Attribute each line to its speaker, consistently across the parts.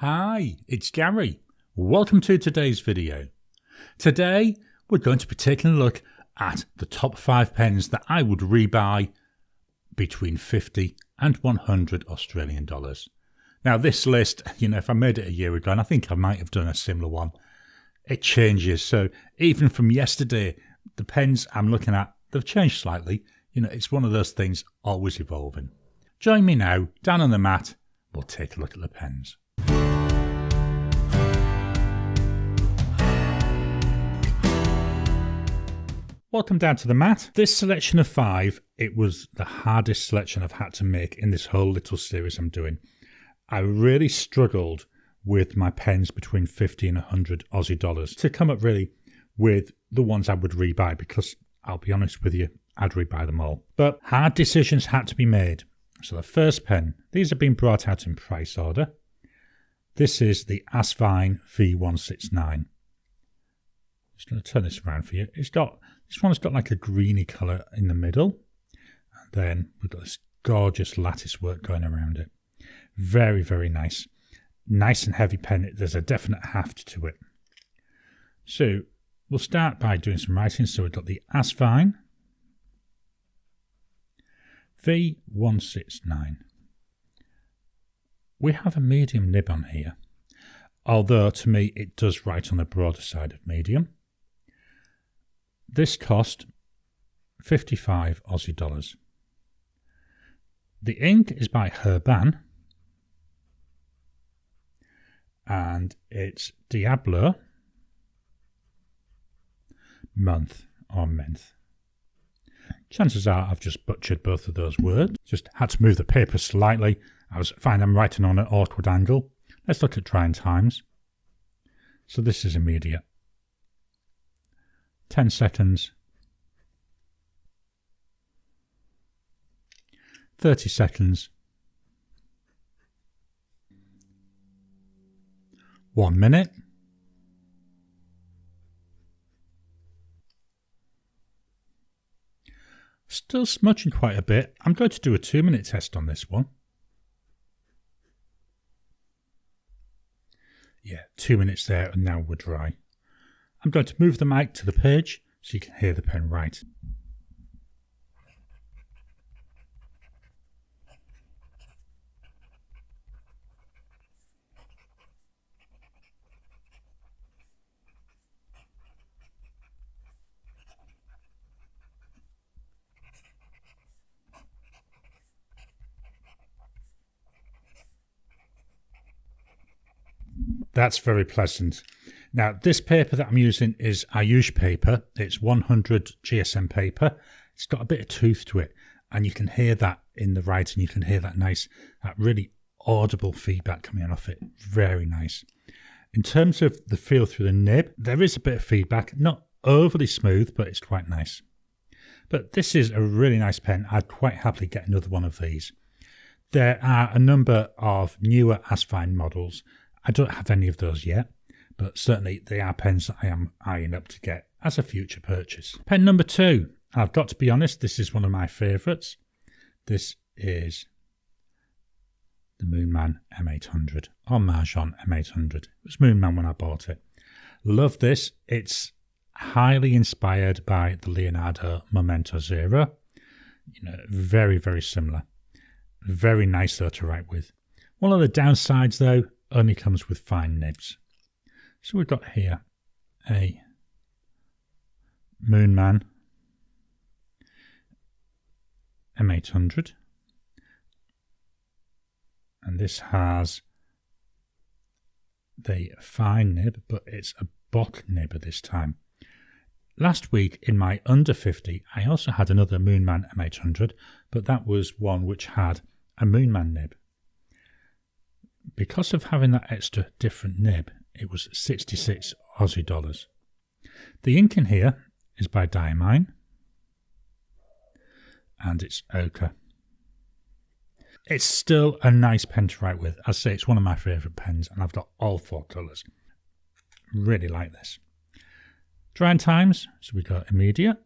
Speaker 1: Hi, it's Gary. Welcome to today's video. Today we're going to be taking a look at the top 5 pens that I would rebuy between 50 and 100 Australian dollars. Now this list, if I made it a year ago, and I think I might have done a similar one, it changes. So even from yesterday, the pens I'm looking at, they've changed slightly. It's one of those things always evolving. Join me now, down on the mat, we'll take a look at the pens. Welcome down to the mat. This selection of 5, it was the hardest selection I've had to make in this whole little series I'm doing. I really struggled with my pens between 50 and 100 Aussie dollars to come up really with the ones I would rebuy, because I'll be honest with you, I'd rebuy them all. But hard decisions had to be made. So the first pen, these have been brought out in price order. This is the Asvine V169. Just going to turn this around for you. This one's got like a greeny colour in the middle. And then we've got this gorgeous lattice work going around it. Very, very nice. Nice and heavy pen. There's a definite heft to it. So we'll start by doing some writing. So we've got the Asvine V169. We have a medium nib on here, although to me it does write on the broader side of medium. This cost 55 Aussie dollars. The ink is by Herbin, and it's Diabolo, Menthe or Menthe. Chances are I've just butchered both of those words. Just had to move the paper slightly. I was finding I'm writing on an awkward angle. Let's look at trying times. So this is immediate. 10 seconds. 30 seconds. 1 minute. Still smudging quite a bit. I'm going to do a 2-minute test on this one. Yeah, 2 minutes there, and now we're dry. I'm going to move the mic to the page so you can hear the pen write. That's very pleasant. Now, this paper that I'm using is Ayush paper. It's 100 GSM paper. It's got a bit of tooth to it, and you can hear that in the writing. You can hear that that really audible feedback coming off it. Very nice. In terms of the feel through the nib, there is a bit of feedback. Not overly smooth, but it's quite nice. But this is a really nice pen. I'd quite happily get another one of these. There are a number of newer Asvine models. I don't have any of those yet, but certainly they are pens that I am eyeing up to get as a future purchase. Pen number 2. I've got to be honest, this is one of my favourites. This is the Moonman M800 or Majohn M800. It was Moonman when I bought it. Love this. It's highly inspired by the Leonardo Momento Zero. Very, very similar. Very nice though to write with. One of the downsides though, only comes with fine nibs. So we've got here a Moonman M800, and this has the fine nib, but it's a bottle nib this time. Last week in my under 50, I also had another Moonman M800, but that was one which had a Moonman nib. Because of having that extra different nib, it was 66 Aussie dollars. The ink in here is by Diamine, and it's Ochre. It's still a nice pen to write with. As I say, it's one of my favourite pens, and I've got all 4 colours. Really like this. Drying times, so we got immediate,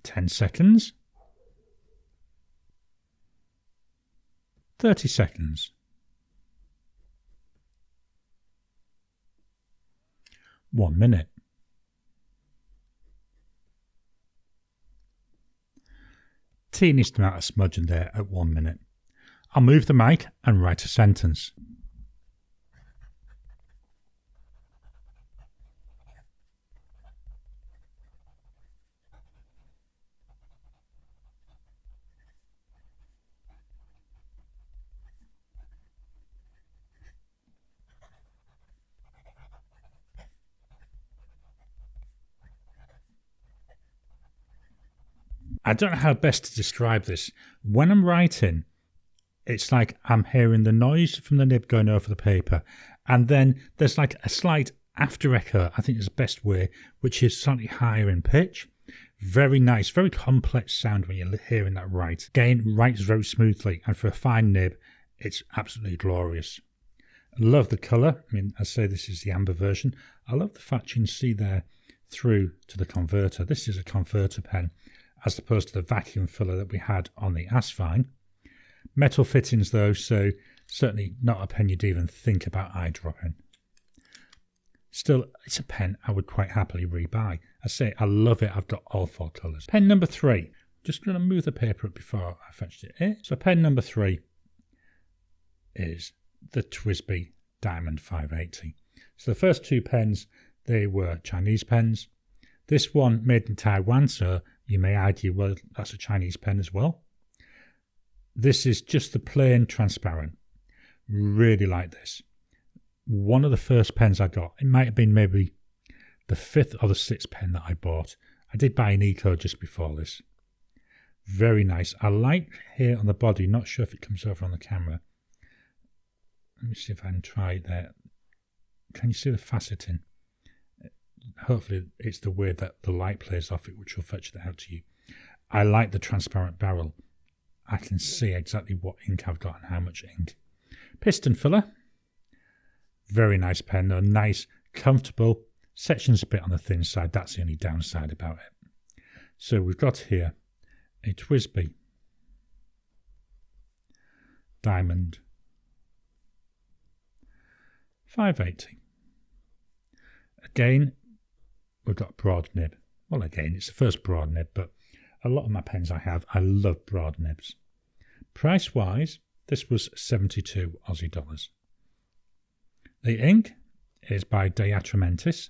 Speaker 1: 10 seconds, 30 seconds, 1 minute. Teeniest amount of smudging there at 1 minute. I'll move the mic and write a sentence. I don't know how best to describe this. When I'm writing, it's like I'm hearing the noise from the nib going over the paper, and then there's like a slight after echo, I think is the best way, which is slightly higher in pitch. Very nice, very complex sound when you're hearing that write. Again, writes very smoothly, and for a fine nib, it's absolutely glorious. I love the colour. I mean, I say this is the amber version. I love the fact you can see there through to the converter. This is a converter pen, as opposed to the vacuum filler that we had on the Asvine. Metal fittings though, so certainly not a pen you'd even think about eyedropping. Still, it's a pen I would quite happily rebuy. I say I love it, I've got all 4 colours. Pen number 3. Just going to move the paper up before I fetched it here. So pen number 3 is the TWSBI Diamond 580. So the first 2 pens, they were Chinese pens. This one made in Taiwan, so you may argue, well, that's a Chinese pen as well. This is just the plain transparent. Really like this. One of the first pens I got, it might have been maybe the 5th or the 6th pen that I bought. I did buy an eco just before this. Very nice. I like here on the body, not sure if it comes over on the camera. Let me see if I can try it there. Can you see the faceting? Hopefully it's the way that the light plays off it, which will fetch that out to you. I like the transparent barrel. I can see exactly what ink I've got and how much ink. Piston filler. Very nice pen though. Nice, comfortable. Section's a bit on the thin side. That's the only downside about it. So we've got here a TWSBI Diamond 580. Again, we've got a broad nib. Well, again, it's the first broad nib, but a lot of my pens I love broad nibs. Price-wise, this was 72 Aussie dollars. The ink is by Atrementis.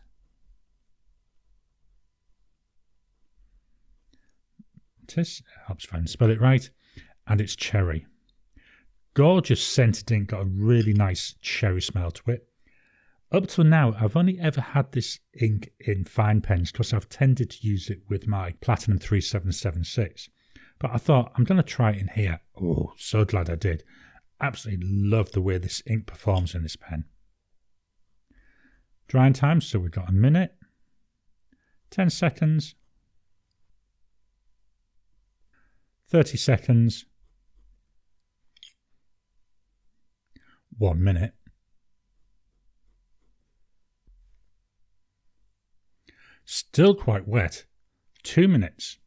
Speaker 1: Helps if I can spell it right. And it's cherry. Gorgeous scented ink, got a really nice cherry smell to it. Up till now, I've only ever had this ink in fine pens because I've tended to use it with my Platinum 3776. But I thought, I'm going to try it in here. Oh, so glad I did. Absolutely love the way this ink performs in this pen. Drying time, so we've got a minute, 10 seconds, 30 seconds, 1 minute. Still quite wet. 2 minutes.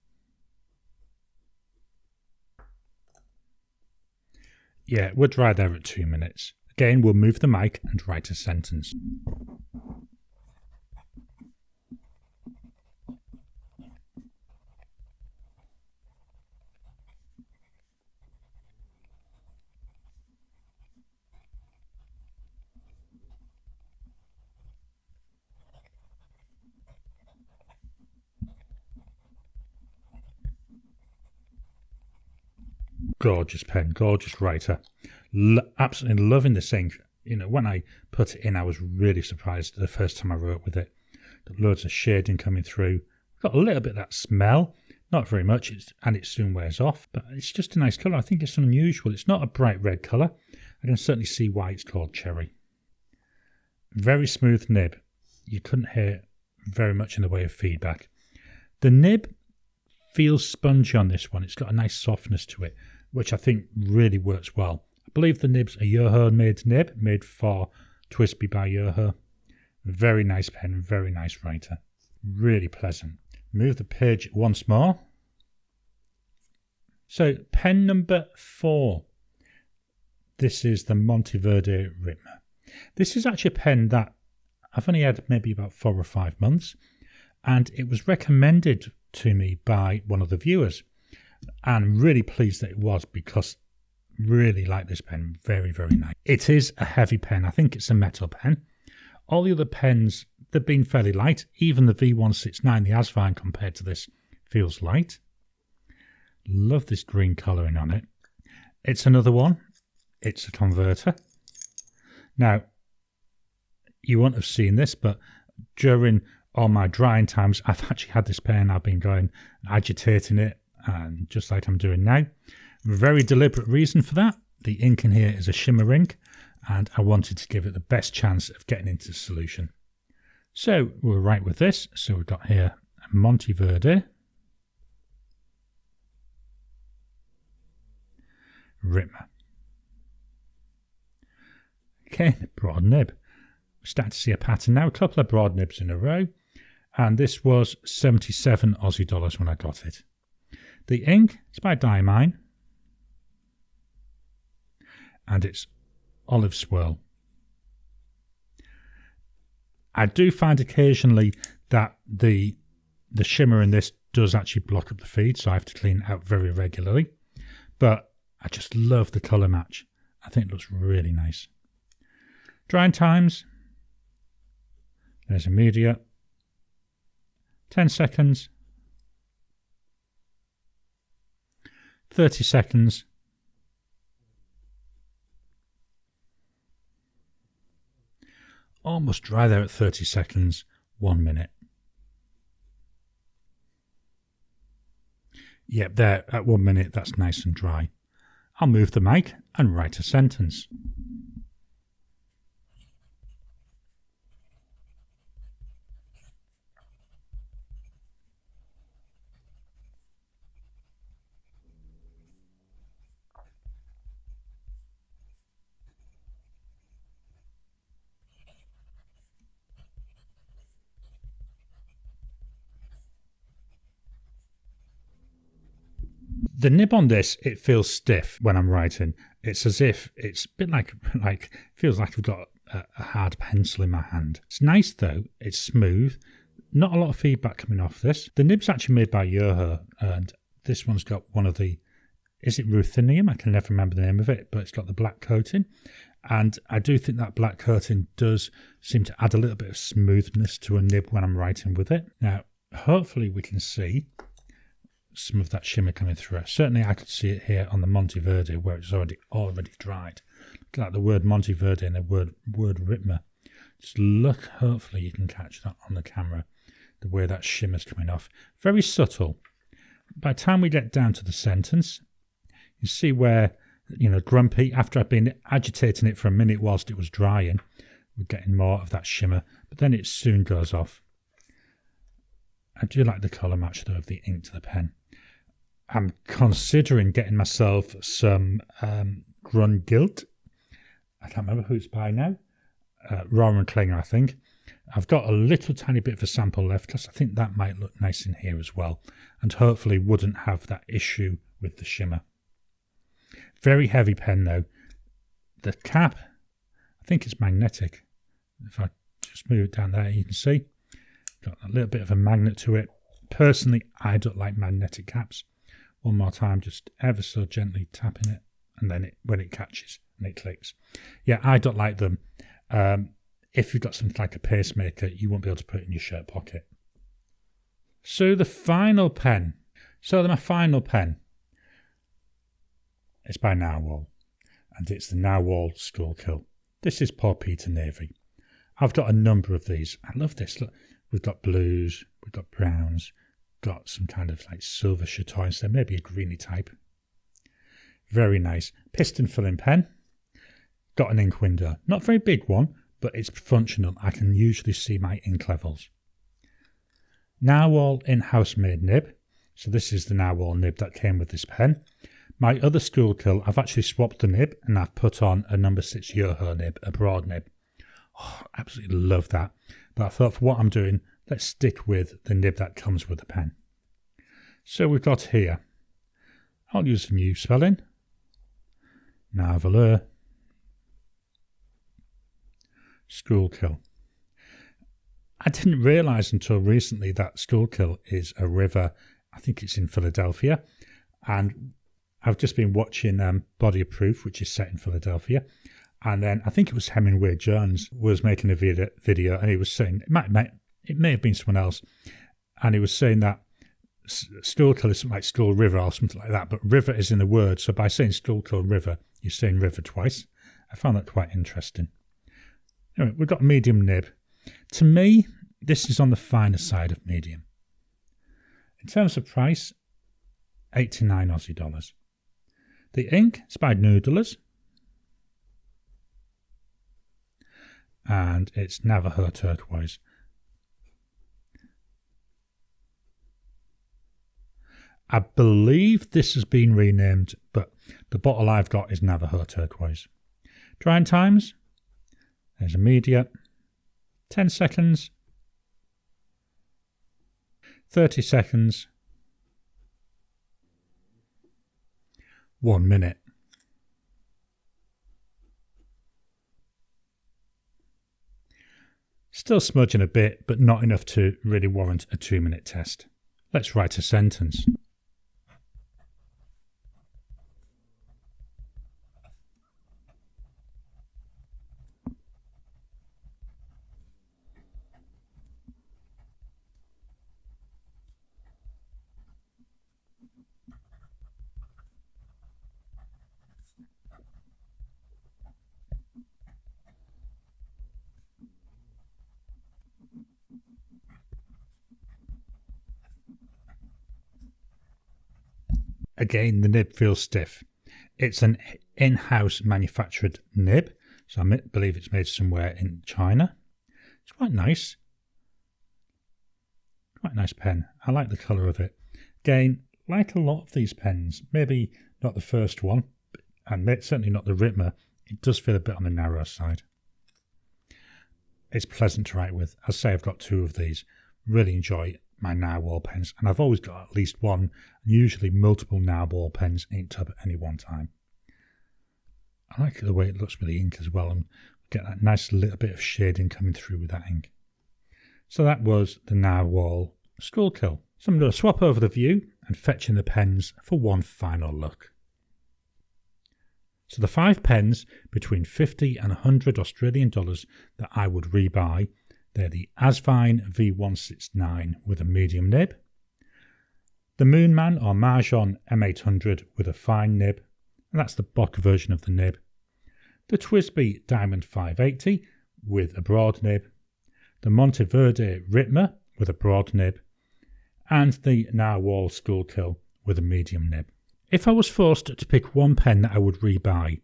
Speaker 1: Yeah, we're dry there at 2 minutes. Again, we'll move the mic and write a sentence. Gorgeous pen, gorgeous writer. Absolutely loving this ink. You know, when I put it in, I was really surprised the first time I wrote with it. Got loads of shading coming through. Got a little bit of that smell, not very much, and it soon wears off. But it's just a nice colour. I think it's unusual. It's not a bright red colour. I can certainly see why it's called cherry. Very smooth nib. You couldn't hear very much in the way of feedback. The nib feels spongy on this one. It's got a nice softness to it, which I think really works well. I believe the nib's a Yoho made nib, made for TWSBI by Yoho. Very nice pen, very nice writer. Really pleasant. Move the page once more. So pen number 4. This is the Monteverde Ritma. This is actually a pen that I've only had maybe about 4 or 5 months, and it was recommended to me by one of the viewers. And I'm really pleased that it was, because I really like this pen. Very, very nice. It is a heavy pen. I think it's a metal pen. All the other pens, they've been fairly light. Even the V169, the Asvine, compared to this, feels light. Love this green colouring on it. It's another one. It's a converter. Now, you won't have seen this, but during all my drying times, I've actually had this pen. I've been going agitating it, and just like I'm doing now. Very deliberate reason for that. The ink in here is a shimmer ink, and I wanted to give it the best chance of getting into the solution. So we're right with this. So we've got here a Monteverde, Ritma. Okay, broad nib. We're starting to see a pattern now. A couple of broad nibs in a row. And this was 77 Aussie dollars when I got it. The ink is by Diamine. And it's olive swirl. I do find occasionally that the shimmer in this does actually block up the feed, so I have to clean it out very regularly. But I just love the colour match. I think it looks really nice. Drying times. There's immediate. 10 seconds. 30 seconds. Almost dry there at 30 seconds. 1 minute. Yep, there at 1 minute, that's nice and dry. I'll move the mic and write a sentence. The nib on this, it feels stiff when I'm writing. It's as if it's a bit like feels like I've got a hard pencil in my hand. It's nice though. It's smooth. Not a lot of feedback coming off this. The nib's actually made by Mojohn, and this one's got one of the, is it ruthenium? I can never remember the name of it, but it's got the black coating. And I do think that black coating does seem to add a little bit of smoothness to a nib when I'm writing with it. Now, hopefully we can see some of that shimmer coming through. Certainly I could see it here on the Monteverde where it's already dried. Look at the word Monteverde and the word Ritma. Just look, hopefully you can catch that on the camera, the way that shimmer's coming off. Very subtle. By the time we get down to the sentence, you see where, you know, grumpy, after I've been agitating it for a minute whilst it was drying, we're getting more of that shimmer, but then it soon goes off. I do like the colour match though of the ink to the pen. I'm considering getting myself some Grungilt. I can't remember who it's by now. Rohrer and Klinger, I think. I've got a little tiny bit of a sample left because I think that might look nice in here as well, and hopefully wouldn't have that issue with the shimmer. Very heavy pen though. The cap, I think it's magnetic. If I just move it down there, you can see. Got a little bit of a magnet to it. Personally, I don't like magnetic caps. One more time, just ever so gently tapping it, and then when it catches and it clicks. Yeah, I don't like them. If you've got something like a pacemaker, you won't be able to put it in your shirt pocket. So the final pen. My final pen is by Narwhal, and it's the Narwhal Schuylkill. This is Paul Peter Navy. I've got a number of these. I love this. Look, we've got blues, we've got browns, got some kind of like silver chatoyance there, maybe a greeny type. Very nice. Piston filling pen. Got an ink window. Not a very big one, but it's functional. I can usually see my ink levels. Narwhal in-house made nib. So this is the Narwhal nib that came with this pen. My other Schuylkill, I've actually swapped the nib and I've put on a number 6 Mojohn nib, a broad nib. Oh, absolutely love that. But I thought for what I'm doing, let's stick with the nib that comes with the pen. So we've got here, I'll use the new spelling, Narwhal, Schuylkill. I didn't realise until recently that Schuylkill is a river. I think it's in Philadelphia. And I've just been watching Body of Proof, which is set in Philadelphia. And then I think it was Hemingway Jones was making a video and he was saying, it may have been someone else. And he was saying that Schuylkill is something like Stuhl River or something like that. But river is in the word. So by saying Schuylkill River, you're saying river twice. I found that quite interesting. Anyway, we've got a medium nib. To me, this is on the finer side of medium. In terms of price, 89 Aussie dollars. The ink is by Noodlers. And it's Navajo Turquoise. I believe this has been renamed, but the bottle I've got is Navajo Turquoise. Drying times, there's immediate, 10 seconds, 30 seconds, 1 minute. Still smudging a bit, but not enough to really warrant a 2-minute test. Let's write a sentence. Again, the nib feels stiff. It's an in-house manufactured nib, so I believe it's made somewhere in China. It's quite nice. Quite nice pen. I like the colour of it. Again, like a lot of these pens, maybe not the first one, and certainly not the Ritma, it does feel a bit on the narrow side. It's pleasant to write with. As I say, I've got 2 of these. Really enjoy my Narwhal pens, and I've always got at least one, usually multiple Narwhal pens inked up at any one time. I like the way it looks with the ink as well, and get that nice little bit of shading coming through with that ink. So that was the Narwhal Schuylkill. So I'm going to swap over the view and fetch in the pens for one final look. So the 5 pens between 50 and 100 Australian dollars that I would rebuy, they're the Asvine V169 with a medium nib, the Moonman or Majohn M800 with a fine nib, and that's the Bock version of the nib, the TWSBI Diamond 580 with a broad nib, the Monteverde Ritma with a broad nib, and the Narwhal Schuylkill with a medium nib. If I was forced to pick one pen that I would rebuy,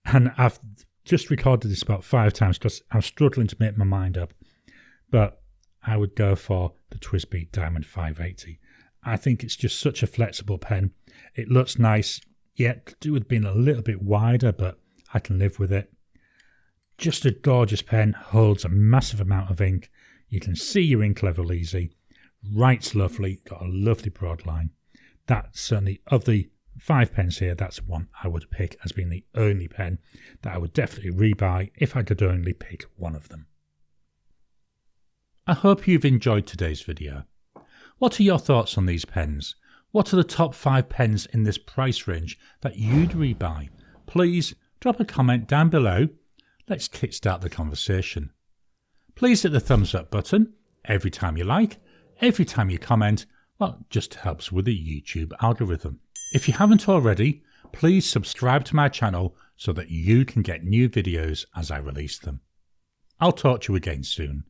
Speaker 1: and I've just recorded this about 5 times because I'm struggling to make my mind up, but I would go for the TWSBI Diamond 580. I think it's just such a flexible pen. It looks nice, yet could do with being a little bit wider, but I can live with it. Just a gorgeous pen, holds a massive amount of ink. You can see your ink level easy. Writes lovely, got a lovely broad line. That certainly, of the 5 pens here, that's one I would pick as being the only pen that I would definitely rebuy if I could only pick one of them. I hope you've enjoyed today's video. What are your thoughts on these pens? What are the top 5 pens in this price range that you'd rebuy? Please drop a comment down below. Let's kickstart the conversation. Please hit the thumbs up button every time you like, every time you comment. Well, it just helps with the YouTube algorithm. If you haven't already, please subscribe to my channel so that you can get new videos as I release them. I'll talk to you again soon.